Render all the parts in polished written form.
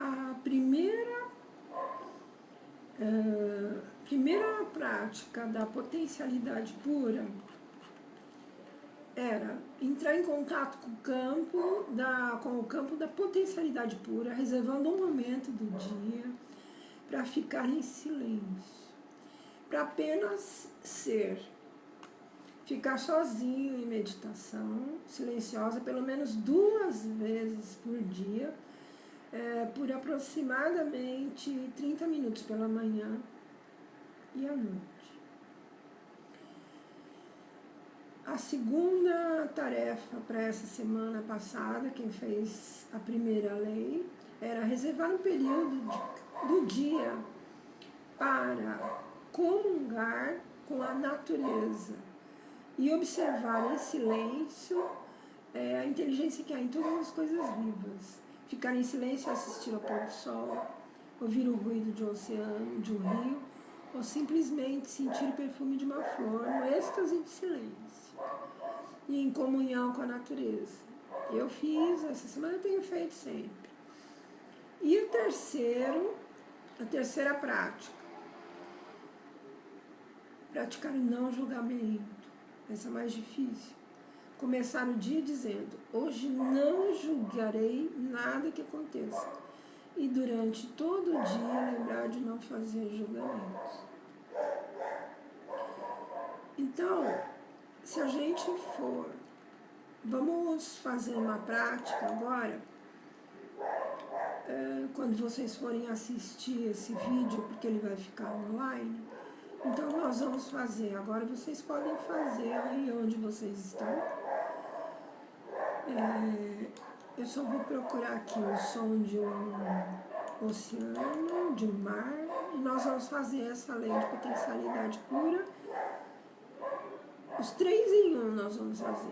A primeira prática da potencialidade pura era entrar em contato com o campo da potencialidade pura, reservando um momento do dia para ficar em silêncio, para apenas ser, ficar sozinho em meditação silenciosa pelo menos 2 vezes por dia, por aproximadamente 30 minutos pela manhã e à noite. A segunda tarefa para essa semana passada, quem fez a primeira lei, era reservar um período do dia para comungar com a natureza e observar em silêncio a inteligência que há em todas as coisas vivas. Ficar em silêncio e assistir ao pôr do sol, ouvir o ruído de um oceano, de um rio, ou simplesmente sentir o perfume de uma flor no êxtase de silêncio e em comunhão com a natureza. Eu fiz, essa semana eu tenho feito sempre. E a terceira prática, praticar o não julgamento, essa é mais difícil. Começar o dia dizendo: hoje não julgarei nada que aconteça. E durante todo o dia lembrar de não fazer julgamentos. Então, se a gente vamos fazer uma prática agora, quando vocês forem assistir esse vídeo, porque ele vai ficar online, então nós vamos fazer, agora vocês podem fazer aí onde vocês estão. Eu só vou procurar aqui o som de um oceano, de um mar, e nós vamos fazer essa lei de potencialidade pura. Os 3 em 1 nós vamos fazer.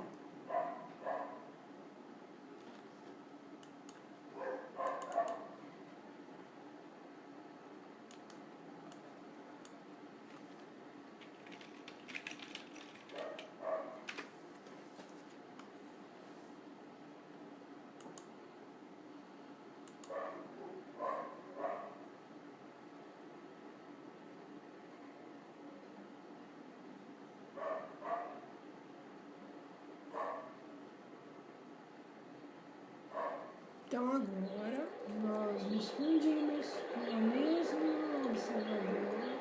Então agora nós nos fundimos com a mesma observadora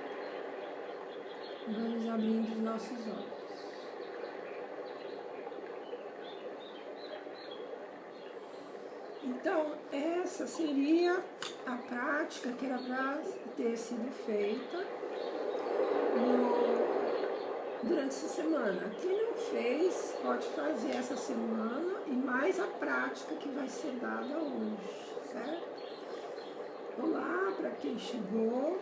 e vamos abrindo os nossos olhos. Então essa seria a prática que era para ter sido feita durante essa semana. Quem não fez pode fazer essa semana e mais a prática que vai ser dada hoje, certo? Olá para quem chegou.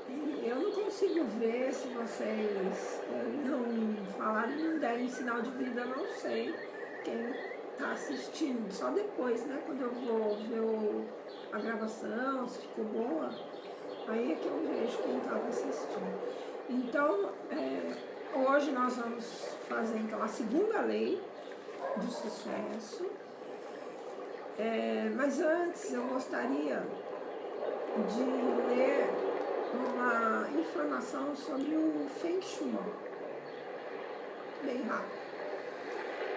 E eu não consigo ver se vocês não falaram, não derem sinal de vida, não sei quem está assistindo. Só depois, né? Quando eu vou ver a gravação, se ficou boa, aí é que eu vejo quem estava assistindo. Então, hoje nós vamos fazer então a segunda lei do sucesso. Mas antes eu gostaria de ler uma informação sobre o Feng Shui, bem rápido.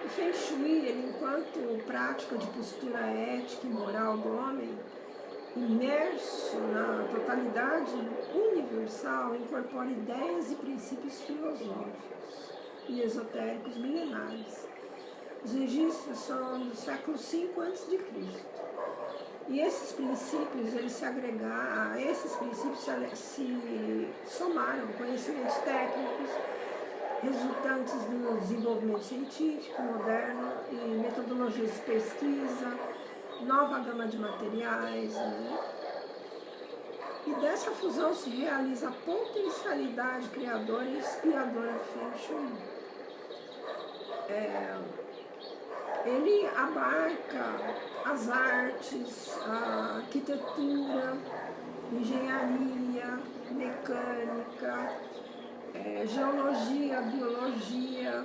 O Feng Shui, ele, enquanto prática de postura ética e moral do homem, imerso na totalidade universal, incorpora ideias e princípios filosóficos e esotéricos milenares. Os registros são do século V a.C. E esses princípios, a esses princípios se somaram conhecimentos técnicos resultantes do desenvolvimento científico moderno e metodologias de pesquisa, nova gama de materiais, né? E dessa fusão se realiza a potencialidade criadora e inspiradora do Feng Shui. Ele abarca as artes, a arquitetura, engenharia, mecânica, geologia, biologia,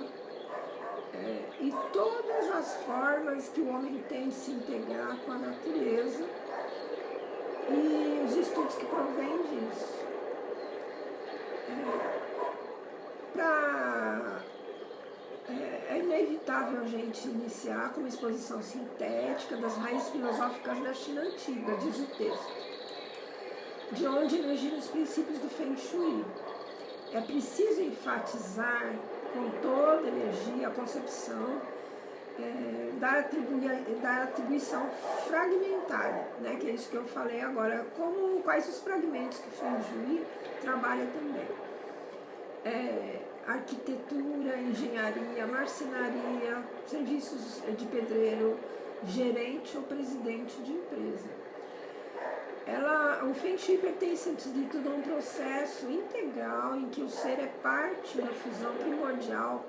e todas as formas que o homem tem de se integrar com a natureza e os estudos que provêm disso. É inevitável a gente iniciar com uma exposição sintética das raízes filosóficas da China antiga, diz o texto, de onde emergiram os princípios do Feng Shui. É preciso enfatizar com toda energia a concepção da atribuição fragmentária, né, que é isso que eu falei agora, quais os fragmentos que o Feng Shui trabalha também. Arquitetura, engenharia, marcenaria, serviços de pedreiro, gerente ou presidente de empresa. O Feng Shui pertence, antes de tudo, a um processo integral em que o ser é parte da fusão primordial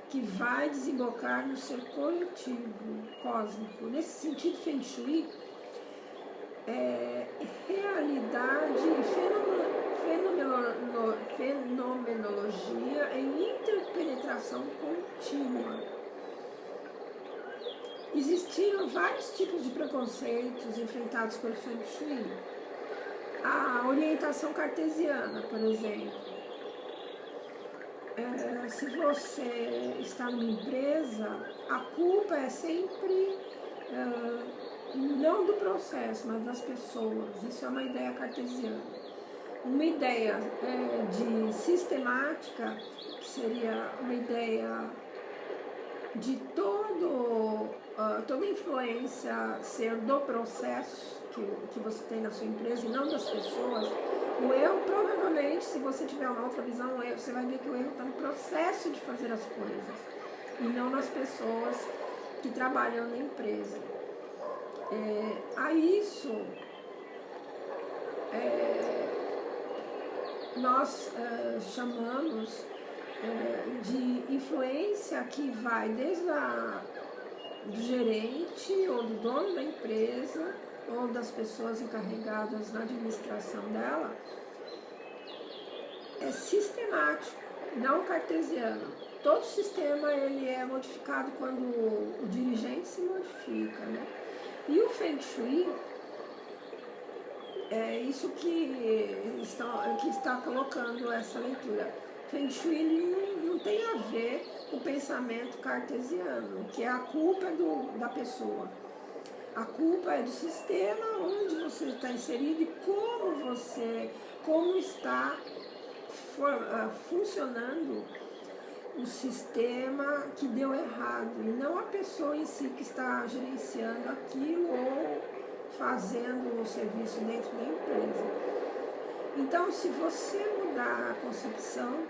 que vai desembocar no ser coletivo, cósmico. Nesse sentido, Feng Shui é realidade e fenomenologia em interpenetração contínua. Existiram vários tipos de preconceitos enfrentados pelo Feng Shui. A orientação cartesiana, por exemplo. Se você está numa empresa, a culpa é sempre não do processo, mas das pessoas. Isso é uma ideia cartesiana. Uma ideia de sistemática, que seria uma ideia de toda influência ser do processo que você tem na sua empresa e não das pessoas. O erro, provavelmente, se você tiver uma outra visão, você vai ver que o erro está no processo de fazer as coisas e não nas pessoas que trabalham na empresa. A isso nós chamamos de influência que vai desde do gerente ou do dono da empresa ou das pessoas encarregadas na administração dela. É sistemático, não cartesiano. Todo sistema ele é modificado quando o dirigente se modifica, né? E o Feng Shui é isso que está colocando essa leitura. Feng Shui ele não tem a ver com o pensamento cartesiano, que é a culpa da pessoa. A culpa é do sistema onde você está inserido e como está funcionando o sistema que deu errado, e não a pessoa em si que está gerenciando aquilo ou fazendo o serviço dentro da empresa. Então, se você mudar a concepção,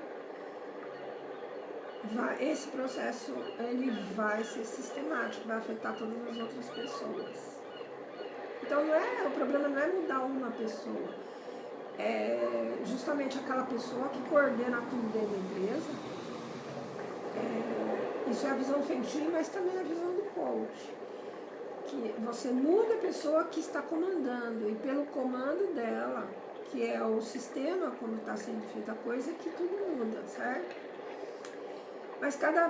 esse processo ele vai ser sistemático, vai afetar todas as outras pessoas. Então o problema não é mudar uma pessoa, é justamente aquela pessoa que coordena tudo dentro da empresa. Isso é a visão Feng Shui, mas também a visão do coach. Que você muda a pessoa que está comandando, e pelo comando dela, que é o sistema, como está sendo feita a coisa, que tudo muda, certo? Mas cada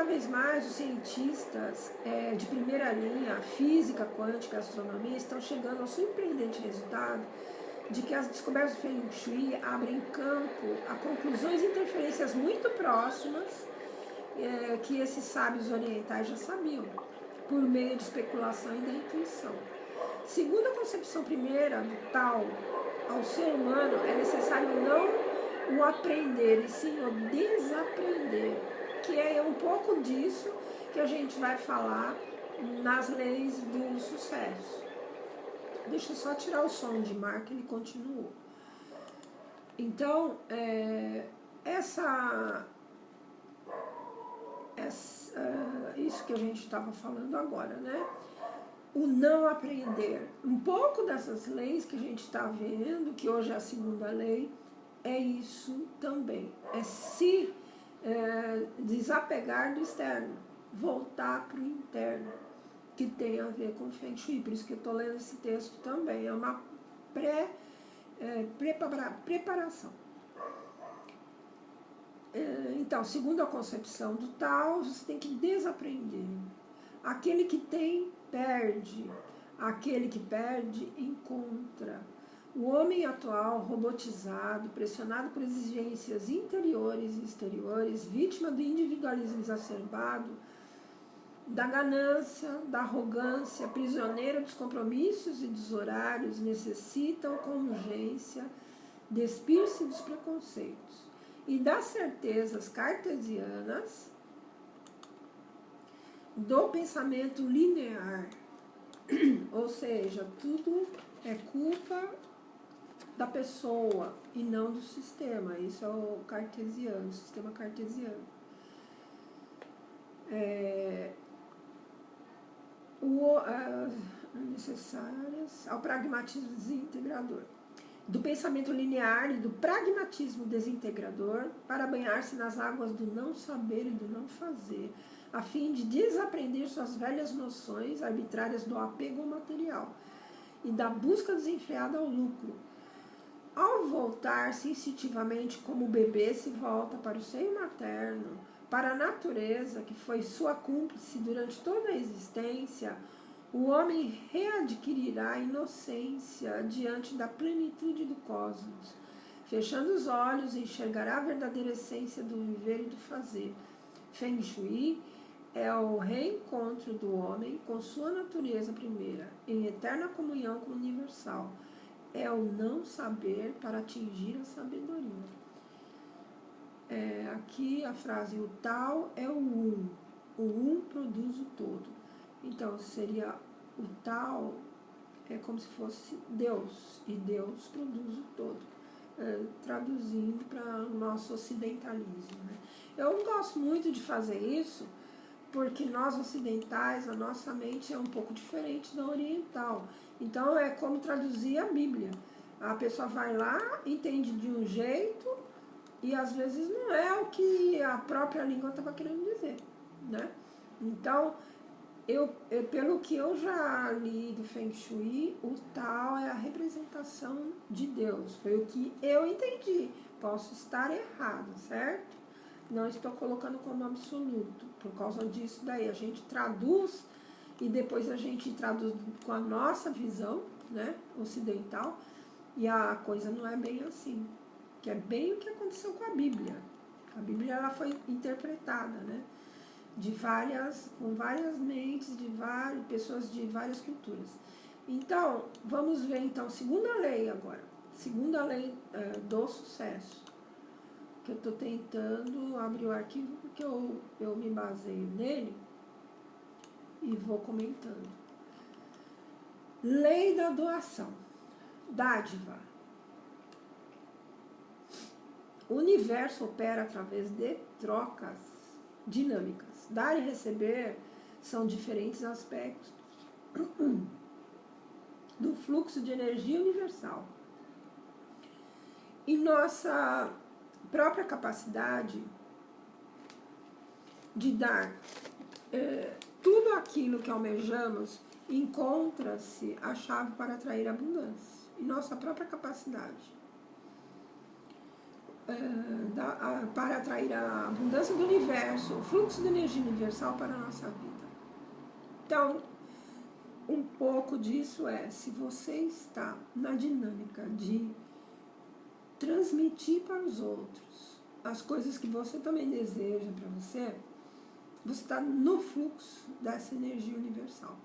vez mais os cientistas de primeira linha, física, quântica, astronomia, estão chegando ao surpreendente resultado de que as descobertas do Feng Shui abrem campo a conclusões e interferências muito próximas que esses sábios orientais já sabiam, por meio de especulação e da intuição. Segundo a concepção primeira do Tao, ao ser humano é necessário não o aprender, e sim o desaprender, que é um pouco disso que a gente vai falar nas leis do sucesso. Deixa eu só tirar o som de Mark, ele continuou. Então, isso que a gente estava falando agora, né? O não aprender. Um pouco dessas leis que a gente está vendo, que hoje é a segunda lei, é isso também. É se desapegar do externo, voltar para o interno, que tem a ver com Feng Shui. Por isso que eu estou lendo esse texto também. É uma preparação. Então, segundo a concepção do tal, você tem que desaprender. Aquele que tem, perde. Aquele que perde, encontra. O homem atual, robotizado, pressionado por exigências interiores e exteriores, vítima do individualismo exacerbado, da ganância, da arrogância, prisioneiro dos compromissos e dos horários, necessitam com urgência despir-se dos preconceitos e das certezas cartesianas do pensamento linear, ou seja, tudo é culpa da pessoa e não do sistema. Isso é o cartesiano, o sistema cartesiano. Necessárias ao pragmatismo desintegrador. Do pensamento linear e do pragmatismo desintegrador para banhar-se nas águas do não saber e do não fazer, a fim de desaprender suas velhas noções arbitrárias do apego ao material e da busca desenfreada ao lucro. Ao voltar-se instintivamente como o bebê se volta para o seio materno, para a natureza que foi sua cúmplice durante toda a existência, o homem readquirirá a inocência diante da plenitude do cosmos. Fechando os olhos, enxergará a verdadeira essência do viver e do fazer. Feng Shui é o reencontro do homem com sua natureza primeira, em eterna comunhão com o universal. É o não saber para atingir a sabedoria. Aqui a frase, o tal é o um produz o todo. Então, seria o tal, é como se fosse Deus, e Deus produz o todo, traduzindo para o nosso ocidentalismo, né? Eu não gosto muito de fazer isso, porque nós ocidentais, a nossa mente é um pouco diferente da oriental. Então, é como traduzir a Bíblia. A pessoa vai lá, entende de um jeito, e às vezes não é o que a própria língua estava querendo dizer, né? Então, pelo que eu já li do Feng Shui, o tal é a representação de Deus. Foi o que eu entendi. Posso estar errado, certo? Não estou colocando como absoluto. Por causa disso daí, a gente traduz e depois a gente traduz com a nossa visão, né, ocidental, e a coisa não é bem assim. Que é bem o que aconteceu com a Bíblia. A Bíblia ela foi interpretada, né? Com várias mentes, pessoas de várias culturas. Então, vamos ver então, segunda lei agora. Segunda lei do sucesso. Que eu estou tentando abrir o arquivo porque eu me baseio nele e vou comentando. Lei da doação. Dádiva. O universo opera através de trocas dinâmicas. Dar e receber são diferentes aspectos do fluxo de energia universal. E nossa própria capacidade de dar tudo aquilo que almejamos encontra-se a chave para atrair abundância. E nossa própria capacidade para atrair a abundância do universo, o fluxo de energia universal para a nossa vida. Então, um pouco disso se você está na dinâmica de transmitir para os outros as coisas que você também deseja para você está no fluxo dessa energia universal.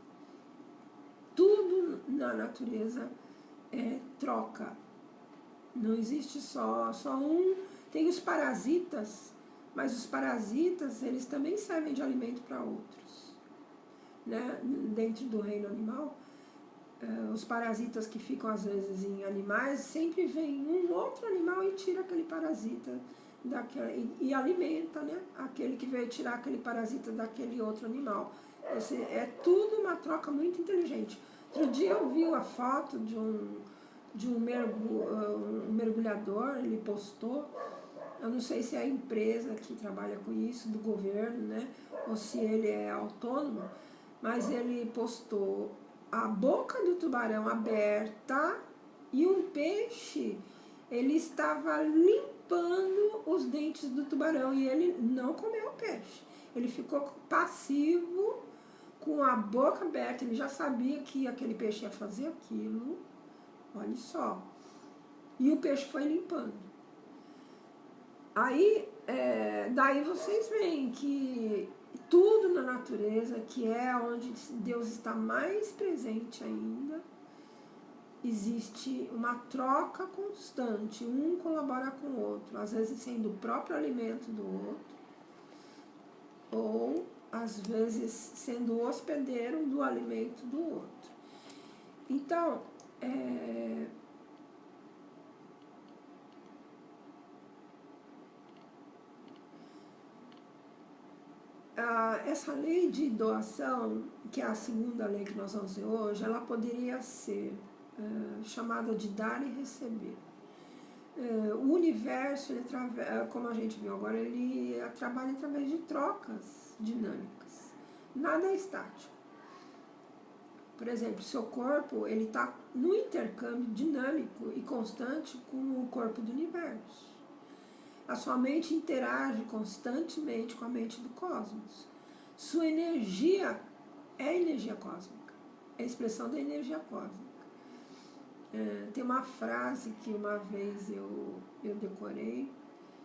Tudo na natureza é troca. Não existe só um. Tem os parasitas, mas os parasitas, eles também servem de alimento para outros. Né? Dentro do reino animal, os parasitas que ficam às vezes em animais, sempre vem um outro animal e tira aquele parasita e alimenta, né? Aquele que veio tirar aquele parasita daquele outro animal. É tudo uma troca muito inteligente. Outro dia eu vi a foto de um mergulhador, ele postou, eu não sei se é a empresa que trabalha com isso, do governo, né, ou se ele é autônomo, mas ele postou a boca do tubarão aberta e um peixe, ele estava limpinho limpando os dentes do tubarão e ele não comeu o peixe. Ele ficou passivo, com a boca aberta, ele já sabia que aquele peixe ia fazer aquilo, olha só. E o peixe foi limpando. Aí, daí vocês veem que tudo na natureza, que é onde Deus está mais presente ainda, existe uma troca constante, um colabora com o outro, às vezes sendo o próprio alimento do outro, ou às vezes sendo o hospedeiro do alimento do outro. Então, essa lei de doação, que é a segunda lei que nós vamos ver hoje, ela poderia ser chamada de dar e receber. O universo, ele como a gente viu agora, ele trabalha através de trocas dinâmicas. Nada é estático. Por exemplo, seu corpo ele está no intercâmbio dinâmico e constante com o corpo do universo. A sua mente interage constantemente com a mente do cosmos. Sua energia é energia cósmica, é a expressão da energia cósmica. Tem uma frase que uma vez eu decorei,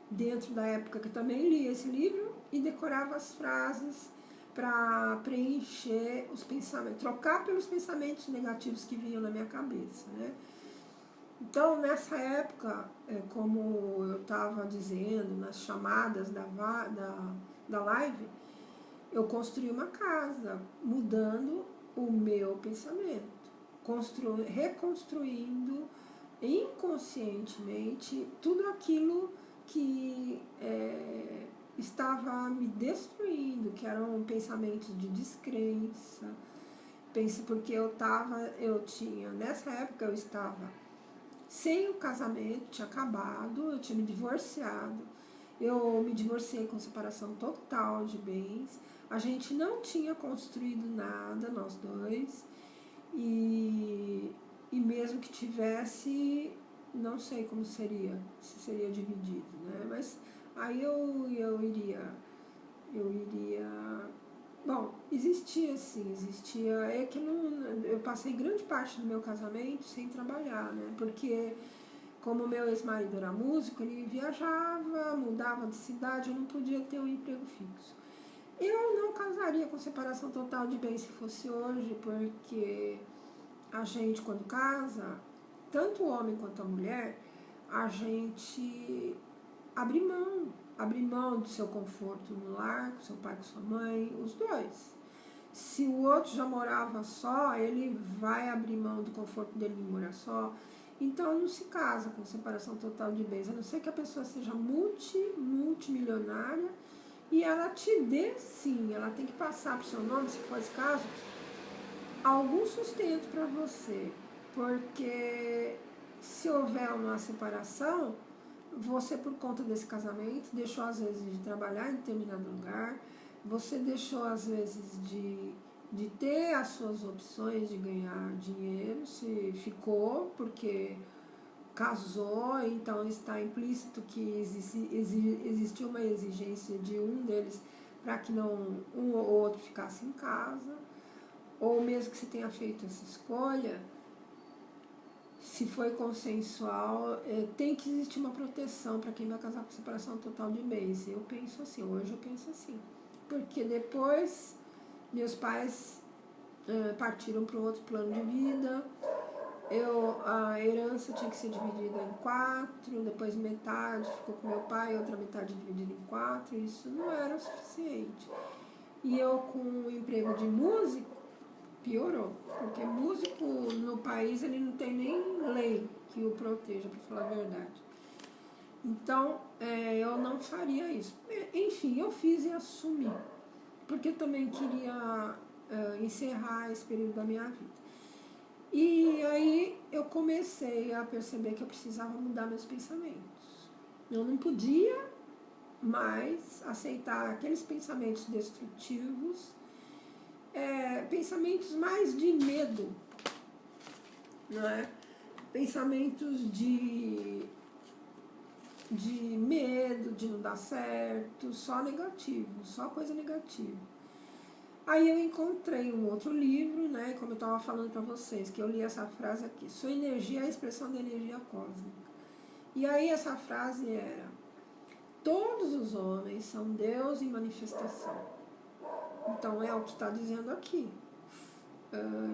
dentro da época que eu também li esse livro, e decorava as frases para preencher os pensamentos, trocar pelos pensamentos negativos que vinham na minha cabeça, né? Então, nessa época, como eu estava dizendo, nas chamadas da live, eu construí uma casa, mudando o meu pensamento, reconstruindo inconscientemente tudo aquilo que estava me destruindo, que eram pensamentos de descrença, porque nessa época eu estava sem o casamento, tinha acabado, eu tinha me divorciado, eu me divorciei com separação total de bens, a gente não tinha construído nada, nós dois, e mesmo que tivesse, não sei como seria, se seria dividido, né? Mas aí eu iria, bom, existia, eu passei grande parte do meu casamento sem trabalhar, né? Porque como meu ex-marido era músico, ele viajava, mudava de cidade, eu não podia ter um emprego fixo. Eu não casaria com separação total de bens se fosse hoje, porque a gente, quando casa, tanto o homem quanto a mulher, a gente abre mão do seu conforto no lar, com seu pai, com sua mãe, os dois. Se o outro já morava só, ele vai abrir mão do conforto dele de morar só. Então não se casa com separação total de bens, a não ser que a pessoa seja multimilionária e ela te dê, sim, ela tem que passar para o seu nome, se for esse caso, algum sustento para você, porque se houver uma separação, você, por conta desse casamento, deixou às vezes de trabalhar em determinado lugar, você deixou às vezes de ter as suas opções de ganhar dinheiro, se ficou porque casou, então está implícito que existiu uma exigência de um deles para que não um ou outro ficasse em casa, ou mesmo que você tenha feito essa escolha, se foi consensual, tem que existir uma proteção para quem vai casar com separação total de bens. Eu penso assim, hoje eu penso assim, porque depois meus pais partiram para um outro plano de vida, a herança tinha que ser dividida em 4, depois metade ficou com meu pai, outra metade dividida em 4, isso não era o suficiente. E eu, com o emprego de músico, piorou, porque músico no país ele não tem nem lei que o proteja, para falar a verdade. Então, eu não faria isso. Enfim, eu fiz e assumi, porque também queria encerrar esse período da minha vida. E aí eu comecei a perceber que eu precisava mudar meus pensamentos. Eu não podia mais aceitar aqueles pensamentos destrutivos, pensamentos mais de medo, não é? Pensamentos de de medo, de não dar certo, só negativo, só coisa negativa. Aí eu encontrei um outro livro, né, como eu estava falando para vocês, que eu li essa frase aqui: sua energia é a expressão da energia cósmica. E aí essa frase era: todos os homens são Deus em manifestação. Então é o que está dizendo aqui.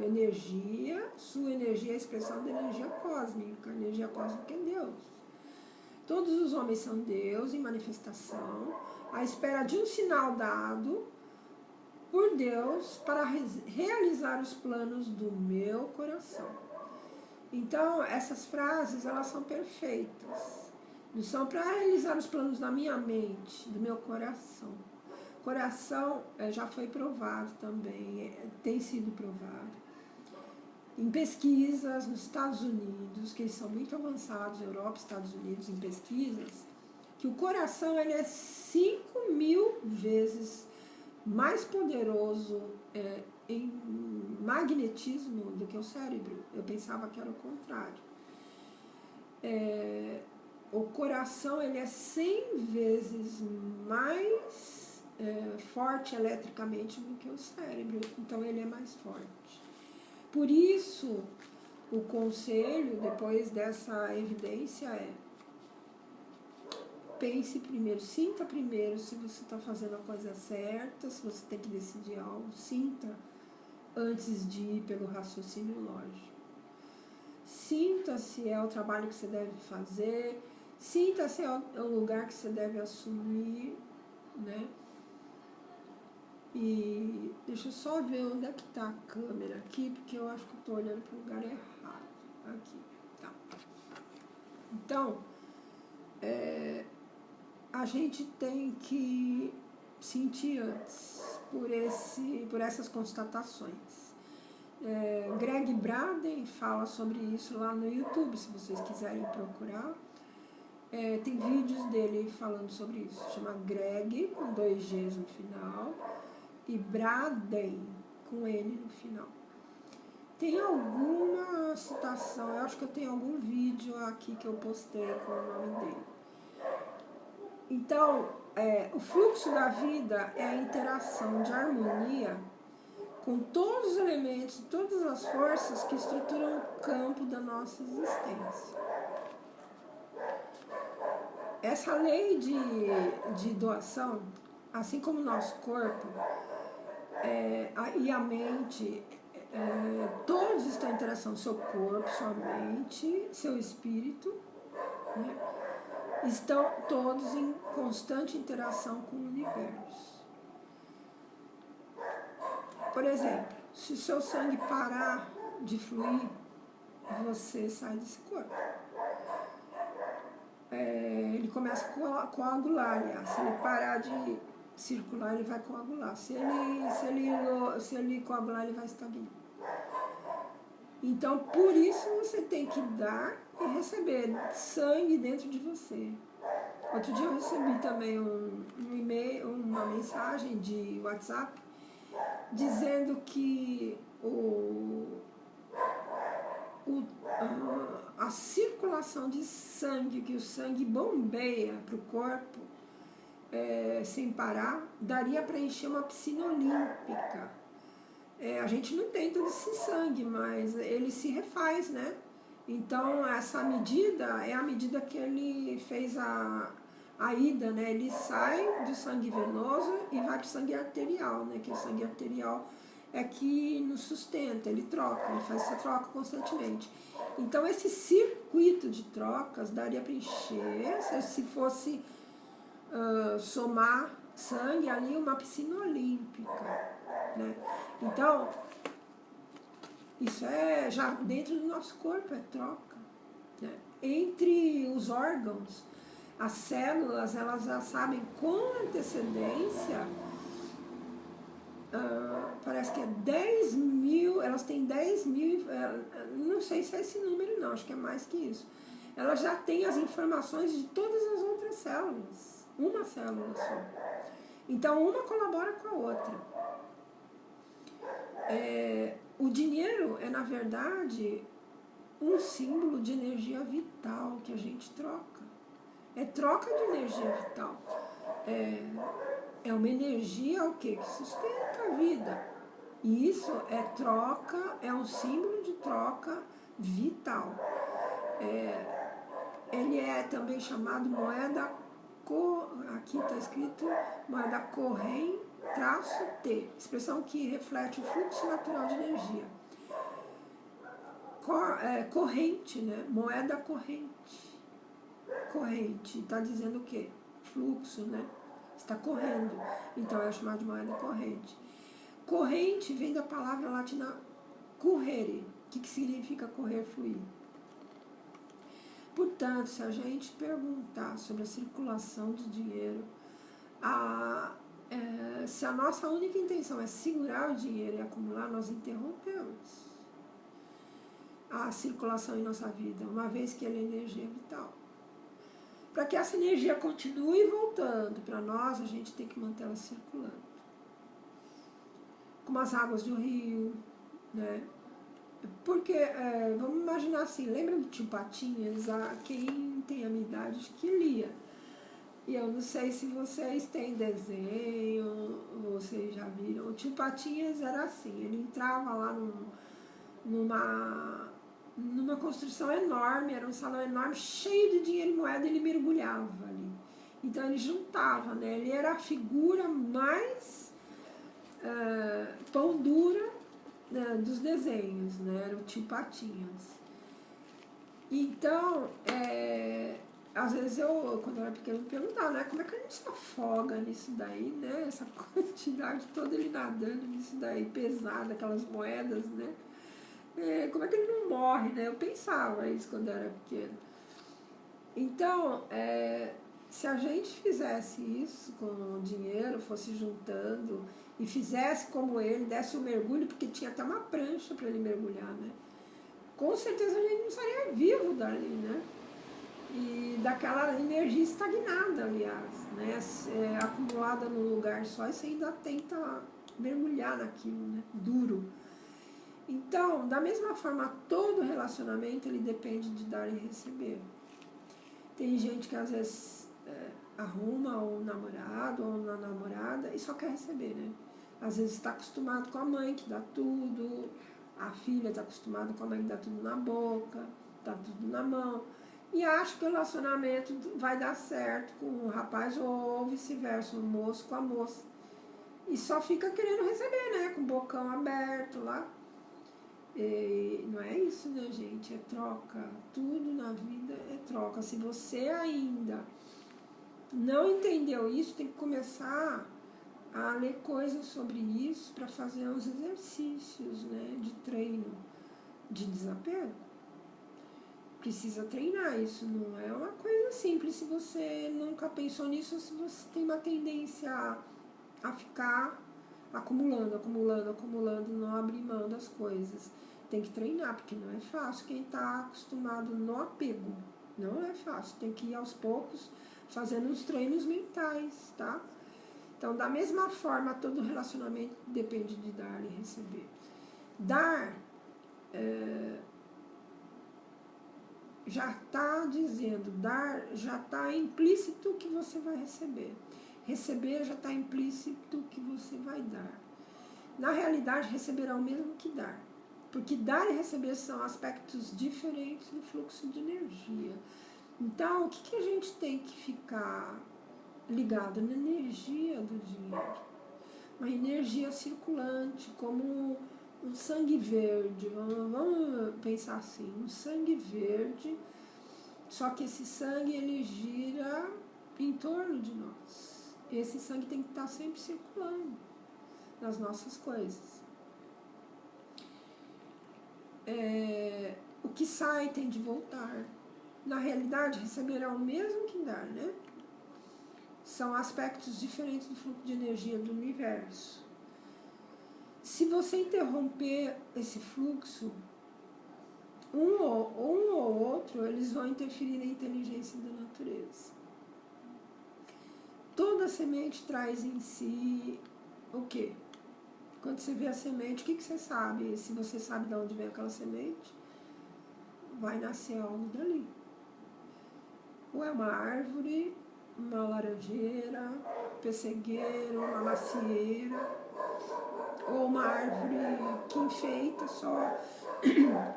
Energia, sua energia é a expressão da energia cósmica. A energia cósmica é Deus. Todos os homens são Deus em manifestação, à espera de um sinal dado por Deus para realizar os planos do meu coração. Então, essas frases, elas são perfeitas. Não são para realizar os planos da minha mente, do meu coração. Coração já foi provado também, tem sido provado. Em pesquisas nos Estados Unidos, que eles são muito avançados, Europa, Estados Unidos, em pesquisas, que o coração ele é 5.000 vezes mais poderoso em magnetismo do que o cérebro. Eu pensava que era o contrário. O coração ele é 100 vezes mais forte eletricamente do que o cérebro, então ele é mais forte. Por isso, o conselho, depois dessa evidência, pense primeiro, sinta primeiro se você está fazendo a coisa certa, se você tem que decidir algo, sinta antes de ir pelo raciocínio lógico. Sinta se é o trabalho que você deve fazer, sinta se é o lugar que você deve assumir, né? E deixa eu só ver onde é que está a câmera aqui, porque eu acho que eu estou olhando para o lugar errado. Aqui, tá. Então, a gente tem que sentir antes por essas constatações. Greg Braden fala sobre isso lá no YouTube, se vocês quiserem procurar. Tem vídeos dele falando sobre isso. Chama Greg, com 2 Gs no final, e Braden, com N no final. Tem alguma citação, eu acho que eu tenho algum vídeo aqui que eu postei com o nome dele. Então, o fluxo da vida é a interação de harmonia com todos os elementos, todas as forças que estruturam o campo da nossa existência. Essa lei de doação, assim como o nosso corpo e a mente, todos estão em interação, seu corpo, sua mente, seu espírito, né? Estão todos em constante interação com o universo. Por exemplo, se o seu sangue parar de fluir, você sai desse corpo. Ele começa a coagular, aliás. Se ele parar de circular, ele vai coagular. Se ele coagular, ele vai estagnar. Então, por isso você tem que dar e receber sangue dentro de você. Outro dia eu recebi também um e-mail, uma mensagem de WhatsApp, dizendo que a circulação de sangue, que o sangue bombeia para o corpo sem parar, daria para encher uma piscina olímpica. A gente não tem todo esse sangue, mas ele se refaz, né? Então essa medida é a medida que ele fez a ida, né? Ele sai do sangue venoso e vai para o sangue arterial, né? Que o sangue arterial é que nos sustenta, ele troca, ele faz essa troca constantemente. Então esse circuito de trocas daria para encher, se fosse somar sangue ali, uma piscina olímpica, né? Então, isso já dentro do nosso corpo, é troca, né? Entre os órgãos, as células, elas já sabem com antecedência, parece que é 10 mil, elas têm 10 mil, não sei se é esse número não, acho que é mais que isso. Elas já têm as informações de todas as outras células, uma célula só. Então, uma colabora com a outra. O dinheiro é, na verdade, um símbolo de energia vital que a gente troca. É troca de energia vital. É uma energia o quê? Que sustenta a vida. E isso é troca, é um símbolo de troca vital. Ele é também chamado moeda, aqui está escrito moeda corrente-T, expressão que reflete o fluxo natural de energia. Corrente, né? Moeda corrente. Corrente, está dizendo o quê? Fluxo, né? Está correndo, então é chamado de moeda corrente. Corrente vem da palavra latina correre, que significa correr, fluir. Portanto, se a gente perguntar sobre a circulação do dinheiro, se a nossa única intenção é segurar o dinheiro e acumular, nós interrompemos a circulação em nossa vida, uma vez que ela é energia vital. Para que essa energia continue voltando para nós, a gente tem que manter ela circulando. Como as águas do rio, né? Porque, vamos imaginar assim, lembra do Tio Patinhas? Quem tem a minha idade, acho que lia. E eu não sei se vocês têm desenho, vocês já viram. O Tio Patinhas era assim, ele entrava lá numa construção enorme, era um salão enorme, cheio de dinheiro e moeda, ele mergulhava ali. Então ele juntava, né? Ele era a figura mais pão dura, né, dos desenhos, né? Era o Tio Patinhas. Então, às vezes quando eu era pequena, me perguntava, né? Como é que a gente se afoga nisso daí, né? Essa quantidade toda ele nadando nisso daí, pesada, aquelas moedas, né? Como é que ele não morre, né? Eu pensava isso quando eu era pequena. Então, se a gente fizesse isso com o dinheiro, fosse juntando e fizesse como ele, desse um mergulho, porque tinha até uma prancha para ele mergulhar, né? Com certeza a gente não estaria vivo dali, né? E daquela energia estagnada, aliás, né? Acumulada num lugar só, e você ainda tenta mergulhar naquilo, né? Duro. Então, da mesma forma, todo relacionamento ele depende de dar e receber. Tem gente que às vezes arruma um namorado ou uma namorada e só quer receber, né? Às vezes está acostumado com a mãe que dá tudo, a filha está acostumada com a mãe que dá tudo na boca, dá tudo na mão, e acha que o relacionamento vai dar certo com o rapaz ou vice-versa, o moço com a moça. E só fica querendo receber, né? Com o bocão aberto lá. E não é isso, né, gente? É troca. Tudo na vida é troca. Se você ainda não entendeu isso, tem que começar a ler coisas sobre isso para fazer uns exercícios, né, de treino, de desapego. Precisa treinar isso, não é uma coisa simples se você nunca pensou nisso, se você tem uma tendência a ficar acumulando, não abrir mão das coisas. Tem que treinar, porque não é fácil quem está acostumado no apego. Não é fácil, tem que ir aos poucos fazendo uns treinos mentais, tá? Então, da mesma forma, todo relacionamento depende de dar e receber. Dar já está dizendo, dar já está implícito que você vai receber. Receber já está implícito que você vai dar. Na realidade, receber é o mesmo que dar. Porque dar e receber são aspectos diferentes do fluxo de energia. Então, o que a gente tem que ficar ligado? Na energia do dinheiro. Uma energia circulante, como um sangue verde. Vamos pensar assim, um sangue verde, só que esse sangue ele gira em torno de nós. Esse sangue tem que estar sempre circulando nas nossas coisas. O que sai tem de voltar. Na realidade, receber é o mesmo que dar, né? São aspectos diferentes do fluxo de energia do universo. Se você interromper esse fluxo, um ou outro, eles vão interferir na inteligência da natureza. Toda semente traz em si o quê? Quando você vê a semente, o que você sabe? Se você sabe de onde vem aquela semente, vai nascer algo dali. Ou é uma árvore, uma laranjeira, pessegueiro, uma macieira, ou uma árvore que enfeita só,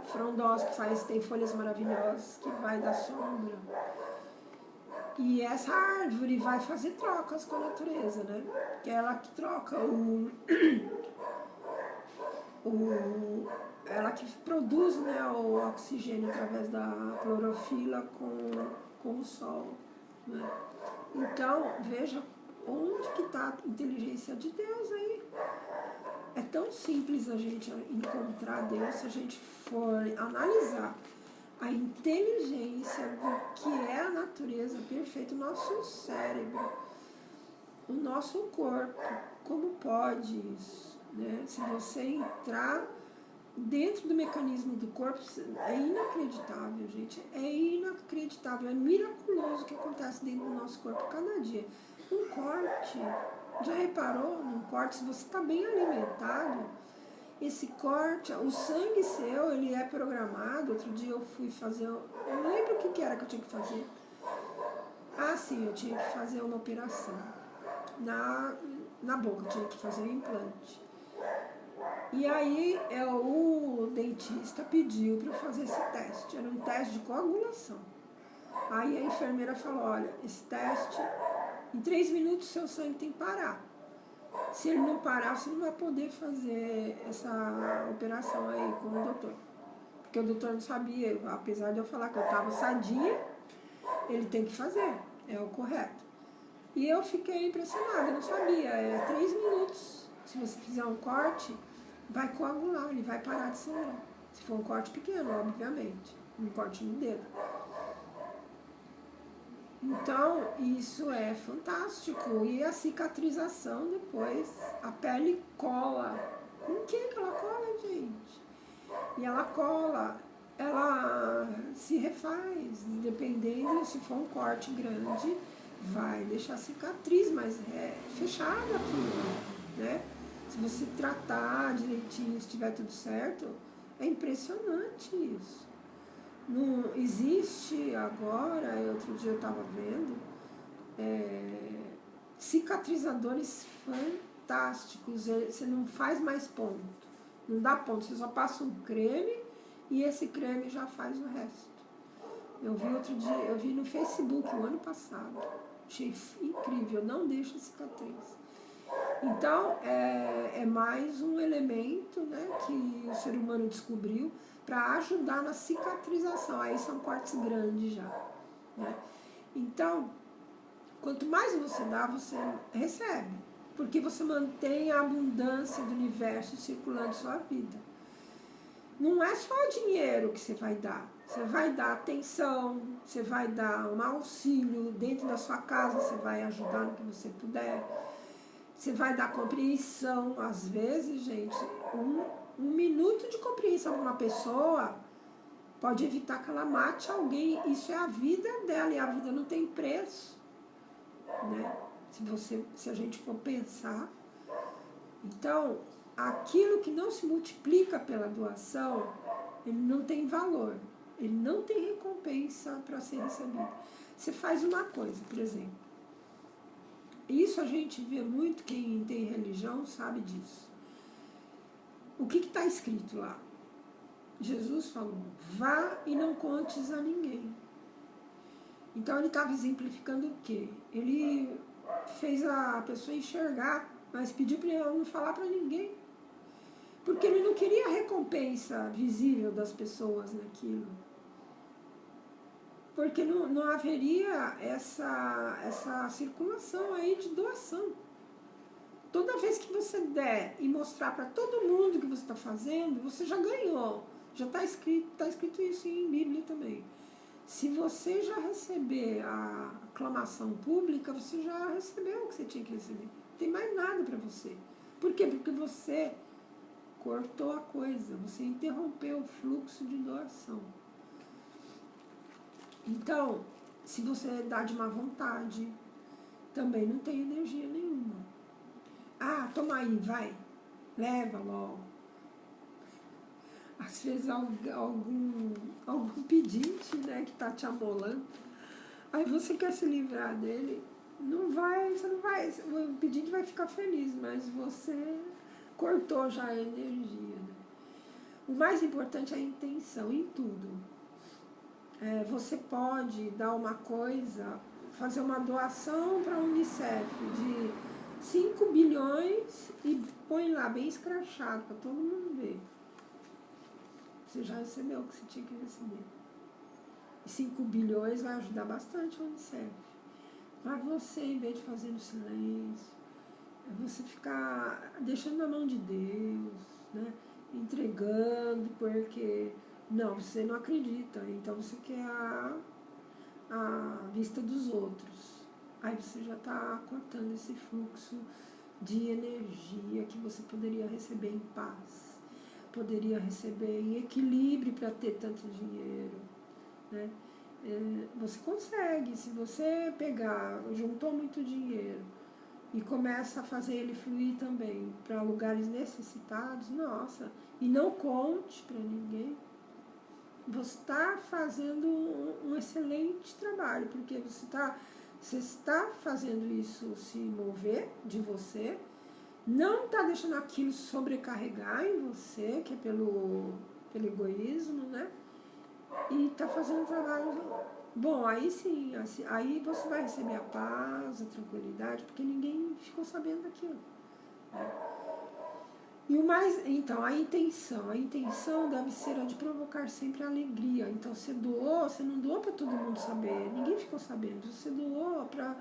frondosa, tem folhas maravilhosas, que vai dar sombra. E essa árvore vai fazer trocas com a natureza, né? Que é ela que troca ela que produz, né, o oxigênio através da clorofila com o sol, né? Então, veja onde que está a inteligência de Deus aí. É tão simples a gente encontrar Deus se a gente for analisar a inteligência do que é a natureza perfeita, o nosso cérebro, o nosso corpo, como pode isso, né? Se você entrar dentro do mecanismo do corpo, é inacreditável, gente, é inacreditável, é miraculoso o que acontece dentro do nosso corpo cada dia. Um corte, já reparou num corte, se você está bem alimentado, esse corte, o sangue seu, ele é programado. Outro dia eu fui fazer, eu não lembro o que era que eu tinha que fazer. Ah, sim, eu tinha que fazer uma operação na boca, eu tinha que fazer um implante. E aí o dentista pediu para eu fazer esse teste, era um teste de coagulação. Aí a enfermeira falou, olha, esse teste, em 3 minutos seu sangue tem que parar. Se ele não parar, você não vai poder fazer essa operação aí com o doutor. Porque o doutor não sabia, apesar de eu falar que eu estava sadia, ele tem que fazer, é o correto. E eu fiquei impressionada, eu não sabia, 3 minutos. Se você fizer um corte, vai coagular, ele vai parar de sangrar. Se for um corte pequeno, obviamente, um corte no dedo. Então, isso é fantástico. E a cicatrização depois, a pele cola. Com o que ela cola, gente? E ela cola, ela se refaz, dependendo, se for um corte grande, vai deixar cicatriz, mas é fechado aquilo, né? Se você tratar direitinho, se tiver tudo certo, é impressionante isso. Não existe agora, outro dia eu estava vendo, cicatrizadores fantásticos. Você não faz mais ponto, não dá ponto, você só passa um creme e esse creme já faz o resto. Eu vi outro dia, eu vi no Facebook o ano passado, achei incrível, não deixa cicatriz. Então, é mais um elemento, né, que o ser humano descobriu para ajudar na cicatrização. Aí são cortes grandes já, né? Então, quanto mais você dá, você recebe, porque você mantém a abundância do universo circulando em sua vida. Não é só dinheiro que você vai dar. Você vai dar atenção, você vai dar um auxílio dentro da sua casa, você vai ajudar no que você puder. Você vai dar compreensão. Às vezes, gente, um minuto de compreensão com uma pessoa pode evitar que ela mate alguém. Isso é a vida dela e a vida não tem preço, né? Se a gente for pensar. Então, aquilo que não se multiplica pela doação, ele não tem valor, ele não tem recompensa para ser recebido. Você faz uma coisa, por exemplo. Isso a gente vê muito, quem tem religião sabe disso. O que está escrito lá? Jesus falou, vá e não contes a ninguém. Então ele estava exemplificando o quê? Ele fez a pessoa enxergar, mas pediu para ela não falar para ninguém. Porque ele não queria a recompensa visível das pessoas naquilo. Porque não haveria essa circulação aí de doação. Toda vez que você der e mostrar para todo mundo o que você está fazendo, você já ganhou. Já está escrito isso em Bíblia também. Se você já receber a aclamação pública, você já recebeu o que você tinha que receber. Não tem mais nada para você. Por quê? Porque você cortou a coisa, você interrompeu o fluxo de doação. Então, se você dá de má vontade, também não tem energia nenhuma. Ah, toma aí, vai, leva logo. Às vezes algum pedinte, né, que está te amolando, Aí você quer se livrar dele, você não vai, o pedinte vai ficar feliz, mas você cortou já a energia. Né? O mais importante é a intenção em tudo. Você pode dar uma coisa, fazer uma doação para a Unicef de 5 bilhões e põe lá bem escrachado para todo mundo ver. Você já recebeu o que você tinha que receber. E 5 bilhões vai ajudar bastante a Unicef. Mas você, em vez de fazer no silêncio, você ficar deixando na mão de Deus, né? Entregando, porque não, você não acredita, então você quer a vista dos outros. Aí você já está cortando esse fluxo de energia que você poderia receber em paz, poderia receber em equilíbrio para ter tanto dinheiro, né? Você consegue, se você pegar, juntou muito dinheiro e começa a fazer ele fluir também para lugares necessitados, nossa, e não conte para ninguém, você está fazendo um excelente trabalho, porque você está fazendo isso se mover de você, não está deixando aquilo sobrecarregar em você, que é pelo egoísmo, né? E está fazendo um trabalho bom. Aí sim, assim, aí você vai receber a paz, a tranquilidade, porque ninguém ficou sabendo daquilo. Né? E o mais, então, a intenção deve ser a de provocar sempre alegria. Então, você não doou para todo mundo saber, ninguém ficou sabendo, você doou para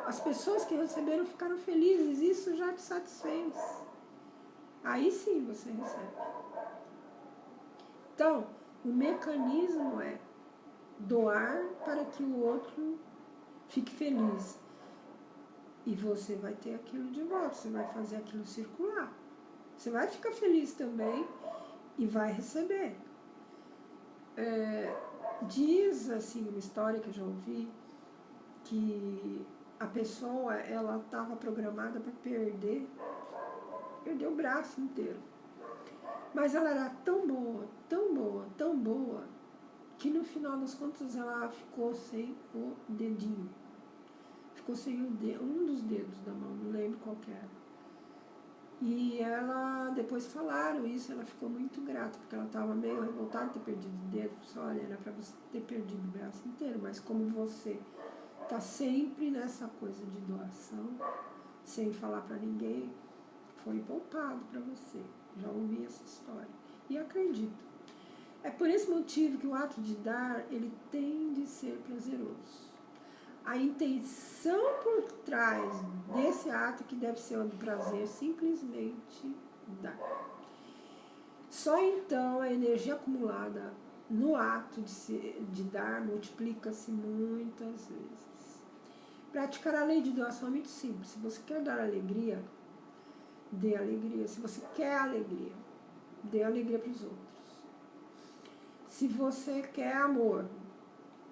as pessoas que receberam ficaram felizes, isso já te satisfez. Aí sim você recebe. Então, o mecanismo é doar para que o outro fique feliz. E você vai ter aquilo de volta, você vai fazer aquilo circular. Você vai ficar feliz também e vai receber. Diz assim uma história que eu já ouvi, que a pessoa ela estava programada para perder o braço inteiro. Mas ela era tão boa, tão boa, tão boa, que no final das contas ela ficou sem o dedinho. Ficou sem um dos dedos da mão, não lembro qual que era. E ela, depois falaram isso, ela ficou muito grata, porque ela estava meio revoltada de ter perdido o dedo. Falou, olha, era para você ter perdido o braço inteiro, mas como você está sempre nessa coisa de doação, sem falar para ninguém, foi poupado para você. Já ouvi essa história. E acredito. É por esse motivo que o ato de dar, ele tem de ser prazeroso. A intenção por trás desse ato, que deve ser o do prazer, simplesmente dar. Só então a energia acumulada no ato de dar multiplica-se muitas vezes. Praticar a lei de doação é muito simples. Se você quer dar alegria, dê alegria. Se você quer alegria, dê alegria para os outros. Se você quer amor,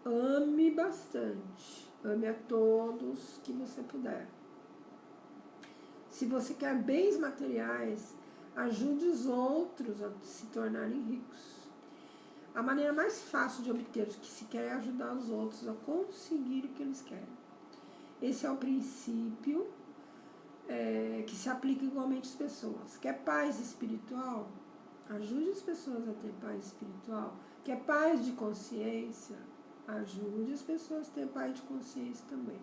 ame bastante. Ame a todos que você puder. Se você quer bens materiais, ajude os outros a se tornarem ricos. A maneira mais fácil de obter o que se quer é ajudar os outros a conseguir o que eles querem. Esse é o princípio que se aplica igualmente às pessoas. Quer paz espiritual? Ajude as pessoas a ter paz espiritual. Quer paz de consciência? Ajude as pessoas a ter paz de consciência também.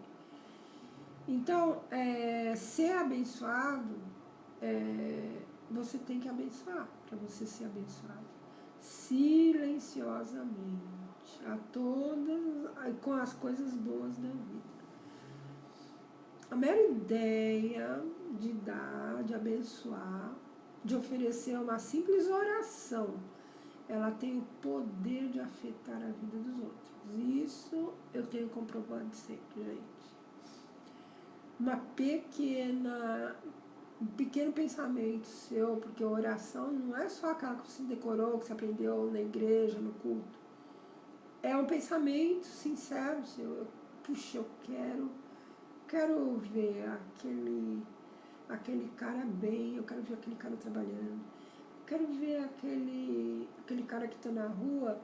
Então, ser abençoado, você tem que abençoar para você ser abençoado. Silenciosamente, com as coisas boas da vida. A mera ideia de dar, de abençoar, de oferecer uma simples oração, ela tem o poder de afetar a vida dos outros. Isso eu tenho comprovado sempre, gente. Um pequeno pensamento seu, porque a oração não é só aquela que você decorou, que você aprendeu na igreja, no culto. É um pensamento sincero seu. Puxa, eu quero ver aquele cara bem, eu quero ver aquele cara trabalhando. Quero ver aquele cara que está na rua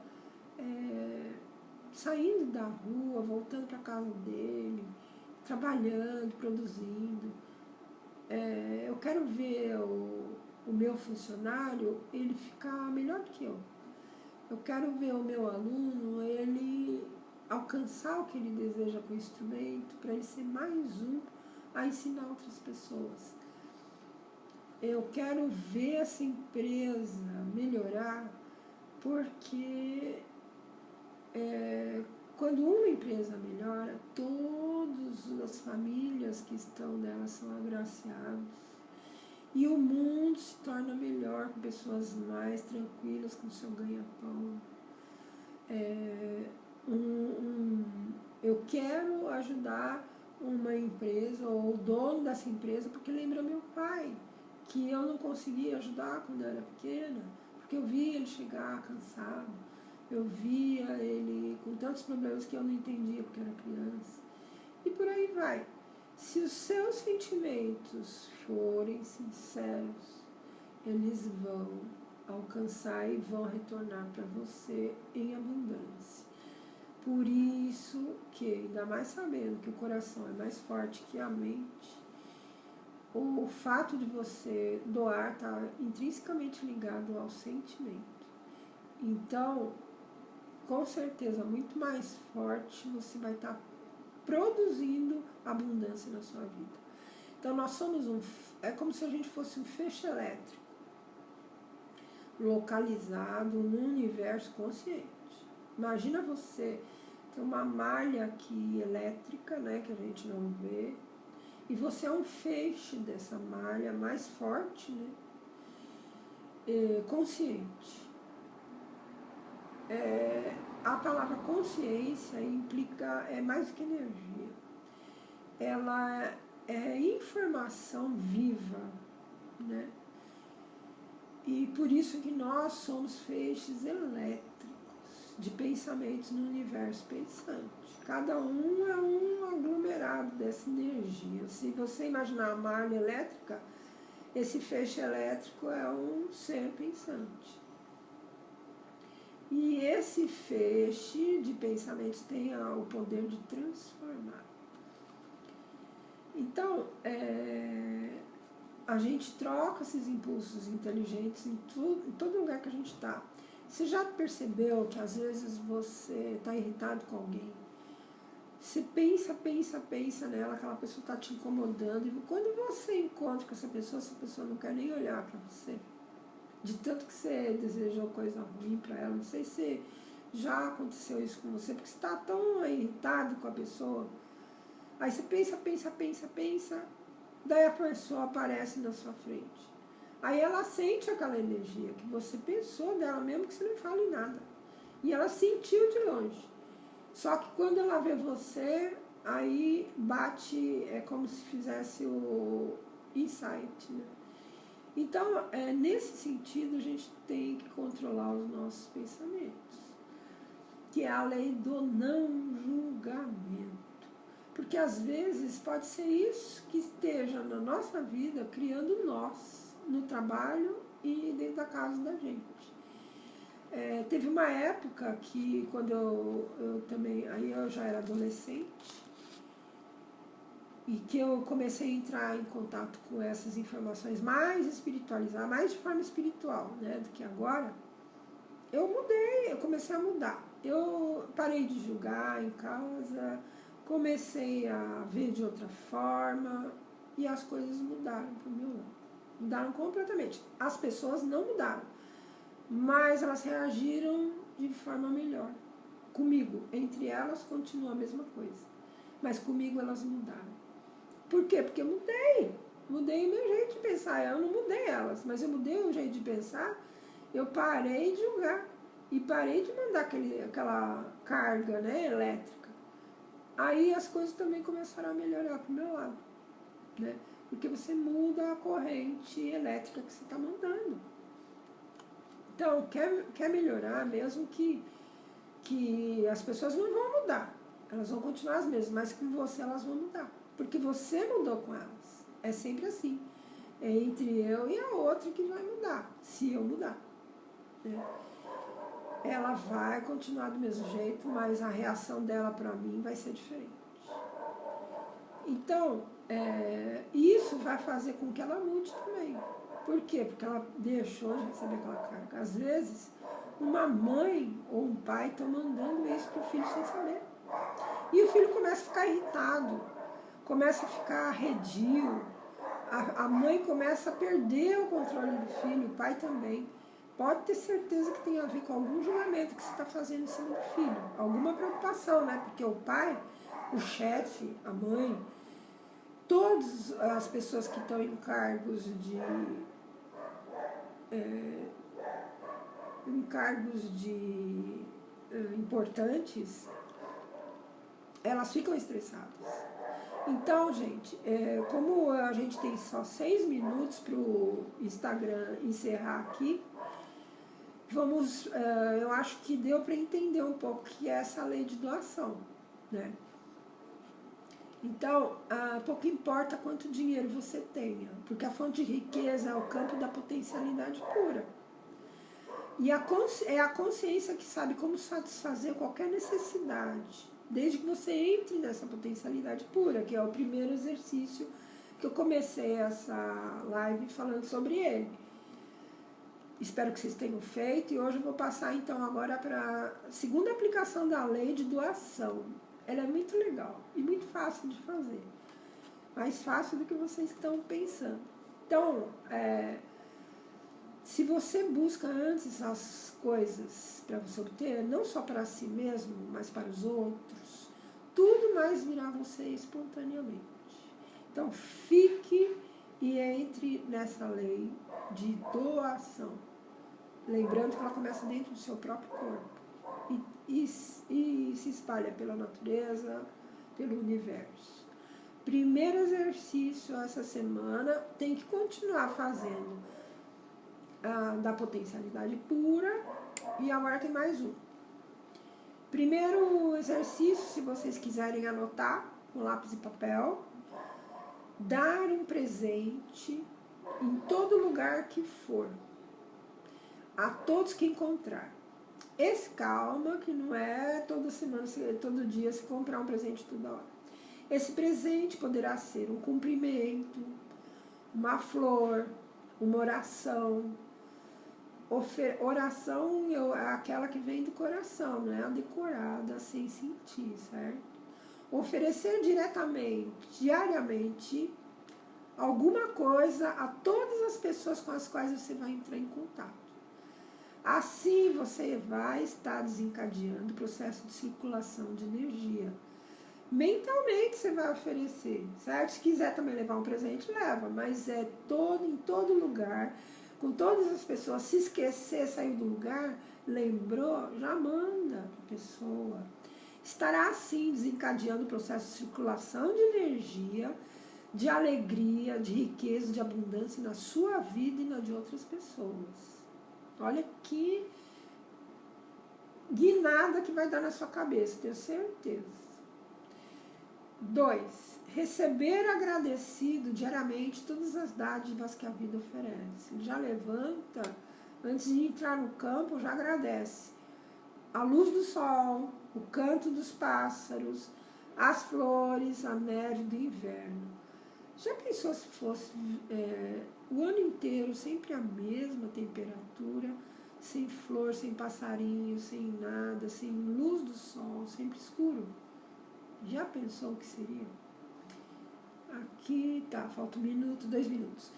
saindo da rua, voltando para casa dele, trabalhando, produzindo. Eu quero ver o meu funcionário, ele ficar melhor do que eu. Eu quero ver o meu aluno, ele alcançar o que ele deseja com o instrumento, para ele ser mais um a ensinar outras pessoas. Eu quero ver essa empresa melhorar, porque quando uma empresa melhora, todas as famílias que estão nela são agraciadas. E o mundo se torna melhor, com pessoas mais tranquilas, com seu ganha-pão. Eu quero ajudar uma empresa, ou o dono dessa empresa, porque lembra meu pai, que eu não conseguia ajudar quando eu era pequena, porque eu via ele chegar cansado, eu via ele com tantos problemas que eu não entendia porque era criança. E por aí vai. Se os seus sentimentos forem sinceros, eles vão alcançar e vão retornar para você em abundância. Por isso que, ainda mais sabendo que o coração é mais forte que a mente, o fato de você doar está intrinsecamente ligado ao sentimento. Então, com certeza, muito mais forte você vai estar produzindo abundância na sua vida. Então, nós somos é como se a gente fosse um feixe elétrico localizado no universo consciente. Imagina você ter uma malha aqui elétrica, né, que a gente não vê, e você é um feixe dessa malha mais forte, né, consciente. A palavra consciência implica, mais do que energia. Ela é informação viva, né? E por isso que nós somos feixes elétricos de pensamentos no universo pensante. Cada um é um aglomerado dessa energia. Se você imaginar a malha elétrica, esse feixe elétrico é um ser pensante. E esse feixe de pensamentos tem o poder de transformar. Então, a gente troca esses impulsos inteligentes em todo lugar que a gente está. Você já percebeu que às vezes você está irritado com alguém? Você pensa nela, aquela pessoa está te incomodando, e quando você encontra com essa pessoa não quer nem olhar para você. De tanto que você desejou coisa ruim para ela, não sei se já aconteceu isso com você, porque você está tão irritado com a pessoa. Aí você pensa, daí a pessoa aparece na sua frente. Aí ela sente aquela energia que você pensou dela, mesmo que você não fale nada. E ela sentiu de longe. Só que quando ela vê você, aí bate, é como se fizesse o insight, né? Então, nesse sentido, a gente tem que controlar os nossos pensamentos, que é a lei do não julgamento. Porque às vezes pode ser isso que esteja na nossa vida criando nós, no trabalho e dentro da casa da gente. Teve uma época que quando eu também, aí eu já era adolescente, e que eu comecei a entrar em contato com essas informações mais espiritualizadas, mais de forma espiritual, né, do que agora, eu comecei a mudar. Eu parei de julgar em casa, comecei a ver de outra forma e as coisas mudaram para o meu lado. Mudaram completamente. As pessoas não mudaram, mas elas reagiram de forma melhor. Comigo, entre elas, continua a mesma coisa, mas comigo elas mudaram. Por quê? Porque eu mudei o meu jeito de pensar. Eu não mudei elas, mas eu mudei o jeito de pensar. Eu parei de julgar e parei de mandar aquela carga, né, elétrica. Aí as coisas também começaram a melhorar para o meu lado, né? Porque você muda a corrente elétrica que você está mandando. Então, quer melhorar, mesmo que as pessoas não vão mudar. Elas vão continuar as mesmas, mas com você elas vão mudar. Porque você mudou com elas. É sempre assim. É entre eu e a outra que vai mudar, se eu mudar. Né? ela vai continuar do mesmo jeito, mas a reação dela para mim vai ser diferente. Então, isso vai fazer com que ela mude também. Por quê? Porque ela deixou de receber aquela carga. Às vezes, uma mãe ou um pai estão mandando isso para o filho sem saber. E o filho começa a ficar irritado, começa a ficar arredio, a mãe começa a perder o controle do filho, o pai também. Pode ter certeza que tem a ver com algum julgamento que você está fazendo em cima do filho, alguma preocupação, né? Porque o pai, o chefe, a mãe, todas as pessoas que estão em cargos importantes, elas ficam estressadas. Então, gente, como a gente tem só 6 minutos para o Instagram encerrar aqui, eu acho que deu para entender um pouco o que é essa lei de doação, né? Então, pouco importa quanto dinheiro você tenha, porque a fonte de riqueza é o campo da potencialidade pura. E é a consciência que sabe como satisfazer qualquer necessidade, desde que você entre nessa potencialidade pura, que é o primeiro exercício que eu comecei essa live falando sobre ele. Espero que vocês tenham feito, e hoje eu vou passar então agora para a segunda aplicação da lei de doação. Ela é muito legal e muito fácil de fazer, mais fácil do que vocês estão pensando. Então, se você busca antes as coisas para você obter, não só para si mesmo, mas para os outros, tudo mais virá a você espontaneamente. Então, fique e entre nessa lei de doação. Lembrando que ela começa dentro do seu próprio corpo e se espalha pela natureza, pelo universo. Primeiro exercício essa semana, tem que continuar fazendo da potencialidade pura, e agora tem mais um. Primeiro exercício, se vocês quiserem anotar com lápis e papel, dar um presente em todo lugar que for, a todos que encontrar. Calma, que não é toda semana, todo dia se comprar um presente toda hora. Esse presente poderá ser um cumprimento, uma flor, uma oração. Oração é aquela que vem do coração, não é a decorada sem sentir, certo? Oferecer diariamente, alguma coisa a todas as pessoas com as quais você vai entrar em contato. Assim você vai estar desencadeando o processo de circulação de energia. Mentalmente você vai oferecer, certo? Se quiser também levar um presente, leva, mas em todo lugar, com todas as pessoas. Se esquecer, sair do lugar, lembrou, já manda para a pessoa. Estará assim desencadeando o processo de circulação de energia, de alegria, de riqueza, de abundância na sua vida e na de outras pessoas. Olha que guinada que vai dar na sua cabeça, tenho certeza. 2. Receber agradecido diariamente todas as dádivas que a vida oferece. Já levanta, antes de entrar no campo, já agradece. A luz do sol, o canto dos pássaros, as flores, a neve do inverno. Já pensou se fosse o ano inteiro sempre a mesma temperatura, sem flor, sem passarinho, sem nada, sem luz do sol, sempre escuro? Já pensou o que seria? Aqui tá, falta 1 minuto, 2 minutos.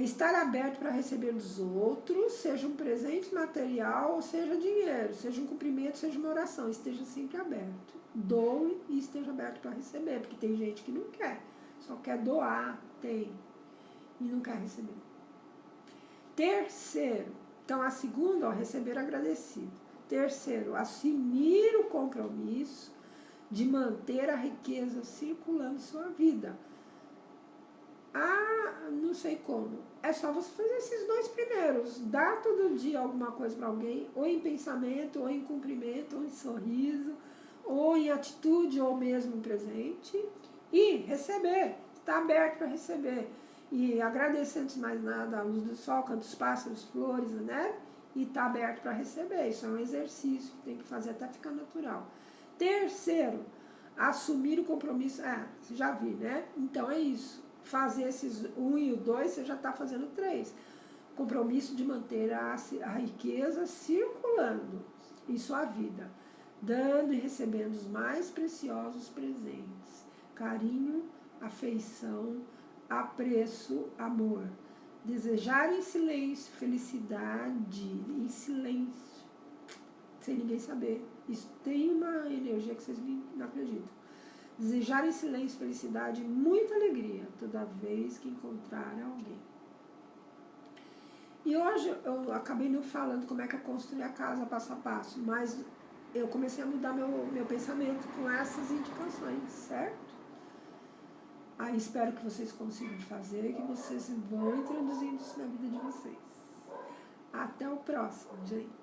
Estar aberto para receber dos outros, seja um presente material ou seja dinheiro, seja um cumprimento, seja uma oração, esteja sempre aberto. Doe e esteja aberto para receber, porque tem gente que não quer, só quer doar, e não quer receber. Terceiro, então a segunda, receber agradecido. Terceiro, assumir o compromisso de manter a riqueza circulando em sua vida. Não sei como. É só você fazer esses 2 primeiros. Dar todo dia alguma coisa para alguém, ou em pensamento, ou em cumprimento, ou em sorriso, ou em atitude, ou mesmo em presente. E receber. Estar aberto para receber. E agradecer antes de mais nada a luz do sol, canto dos pássaros, flores, né? e tá aberto para receber. Isso é um exercício que tem que fazer até ficar natural. Terceiro, assumir o compromisso. Você já viu, né? Então é isso. Fazer esses 1 e o 2, você já está fazendo 3. Compromisso de manter a riqueza circulando em sua vida, dando e recebendo os mais preciosos presentes: carinho, afeição, apreço, amor. Desejar em silêncio felicidade, em silêncio, sem ninguém saber. Isso tem uma energia que vocês não acreditam. Desejar em silêncio felicidade e muita alegria toda vez que encontrar alguém. E hoje eu acabei não falando como é que eu construí a casa passo a passo, mas eu comecei a mudar meu pensamento com essas indicações, certo? Aí espero que vocês consigam fazer, que vocês vão introduzindo isso na vida de vocês. Até o próximo, gente.